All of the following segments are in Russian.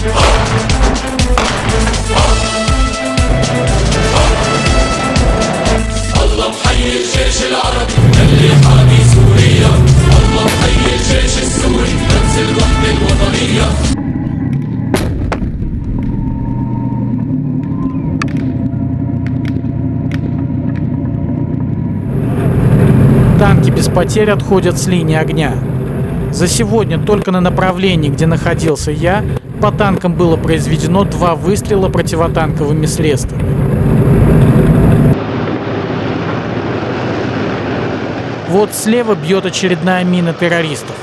الله محيي الجيش العربي اللي حامي سوريا. الله محيي الجيش السوري رمز الوحدة الوطنية. Танки без потерь отходят с линии огня. За сегодня только на направлении, где находился я, по танкам было произведено 2 выстрела противотанковыми средствами. Вот слева бьет очередная мина террористов.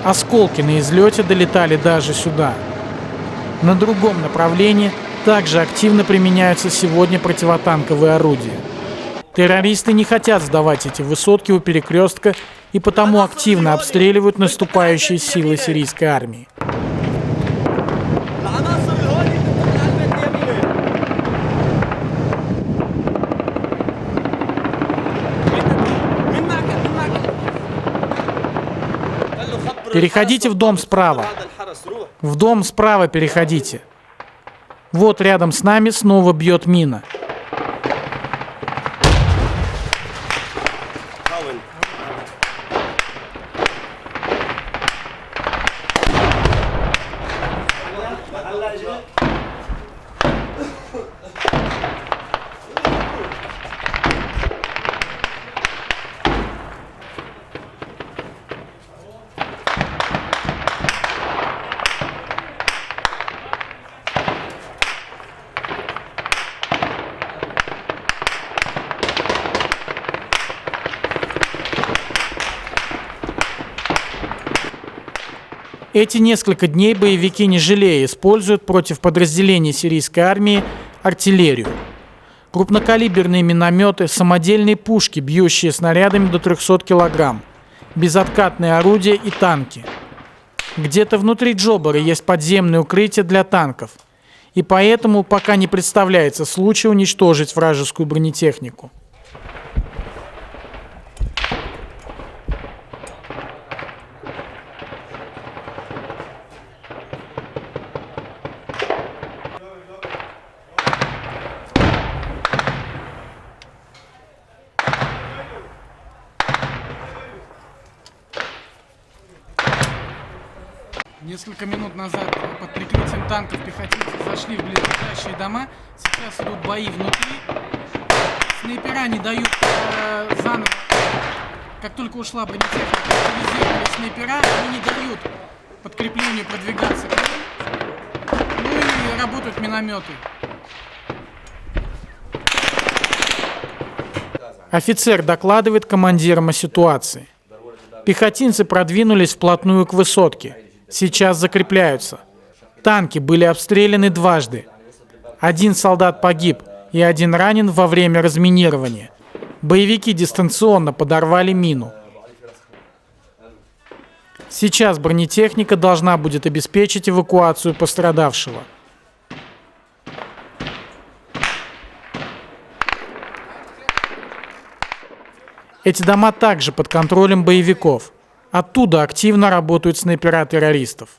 Осколки на излете долетали даже сюда. На другом направлении также активно применяются сегодня противотанковые орудия. Террористы не хотят сдавать эти высотки у перекрестка и потому активно обстреливают наступающие силы сирийской армии. Переходите в дом справа. В дом справа переходите. Вот рядом с нами снова бьет мина. Эти несколько дней боевики, не жалея, используют против подразделений сирийской армии артиллерию. Крупнокалиберные минометы, самодельные пушки, бьющие снарядами до 300 килограмм, безоткатные орудия и танки. Где-то внутри Джобора есть подземное укрытие для танков, и поэтому пока не представляется случая уничтожить вражескую бронетехнику. Несколько минут назад под прикрытием танков пехотинцы зашли в близлежащие дома. Сейчас идут бои внутри. Снайпера не дают заново. Как только ушла бронетехника, активизировали снайпера, они не дают подкреплению продвигаться к ним. Ну и работают минометы. Офицер докладывает командирам о ситуации. Пехотинцы продвинулись вплотную к высотке. Сейчас закрепляются. Танки были обстреляны дважды. 1 солдат погиб и 1 ранен во время разминирования. Боевики дистанционно подорвали мину. Сейчас бронетехника должна будет обеспечить эвакуацию пострадавшего. Эти дома также под контролем боевиков. Оттуда активно работают снайпера террористов.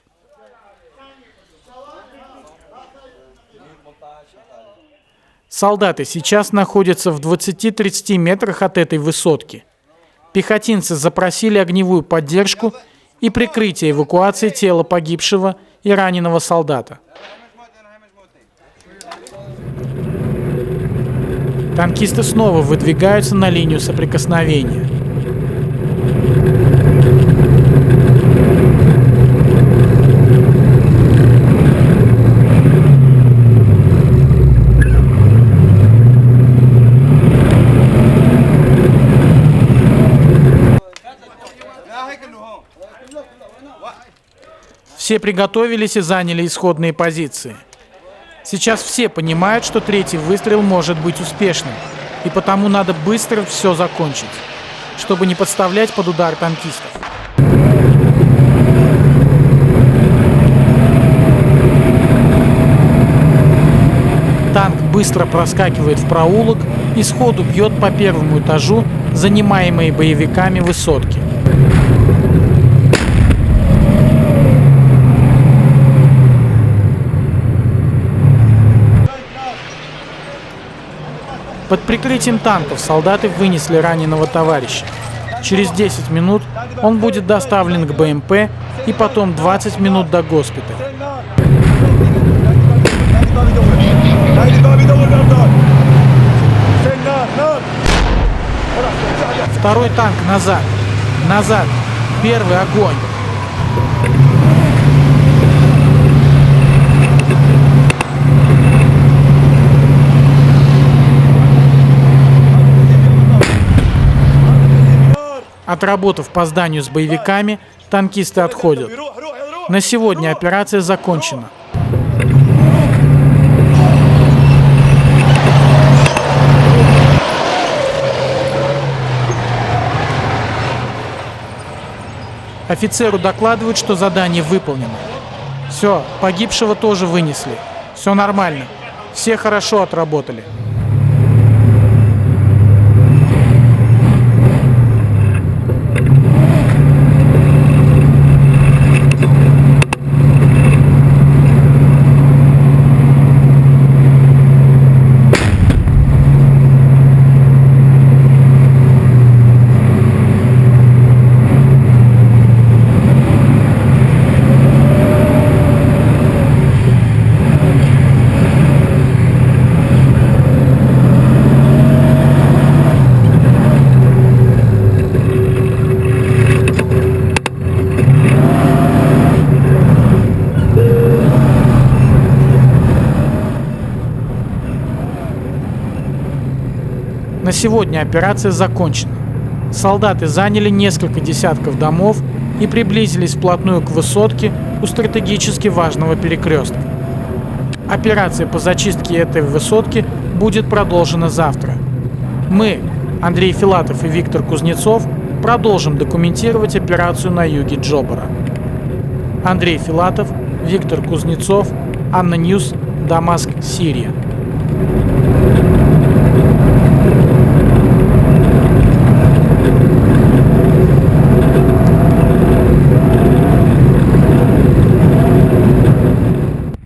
Солдаты сейчас находятся в 20-30 метрах от этой высотки. Пехотинцы запросили огневую поддержку и прикрытие эвакуации тела погибшего и раненого солдата. Танкисты снова выдвигаются на линию соприкосновения. Все приготовились и заняли исходные позиции. Сейчас все понимают, что 3-й выстрел может быть успешным, и потому надо быстро все закончить, чтобы не подставлять под удар танкистов. Танк быстро проскакивает в проулок и сходу бьет по 1-му этажу занимаемой боевиками высотки. Под прикрытием танков солдаты вынесли раненого товарища. Через 10 минут он будет доставлен к БМП и потом 20 минут до госпиталя. Второй танк назад. Назад. Первый огонь. Отработав по зданию с боевиками, танкисты отходят. На сегодня операция закончена. Офицеру докладывают, что задание выполнено. Все, погибшего тоже вынесли. Все нормально. Все хорошо отработали. На сегодня операция закончена. Солдаты заняли несколько десятков домов и приблизились вплотную к высотке у стратегически важного перекрестка. Операция по зачистке этой высотки будет продолжена завтра. Мы, Андрей Филатов и Виктор Кузнецов, продолжим документировать операцию на юге Джобора. Андрей Филатов, Виктор Кузнецов, Анна Ньюс, Дамаск, Сирия.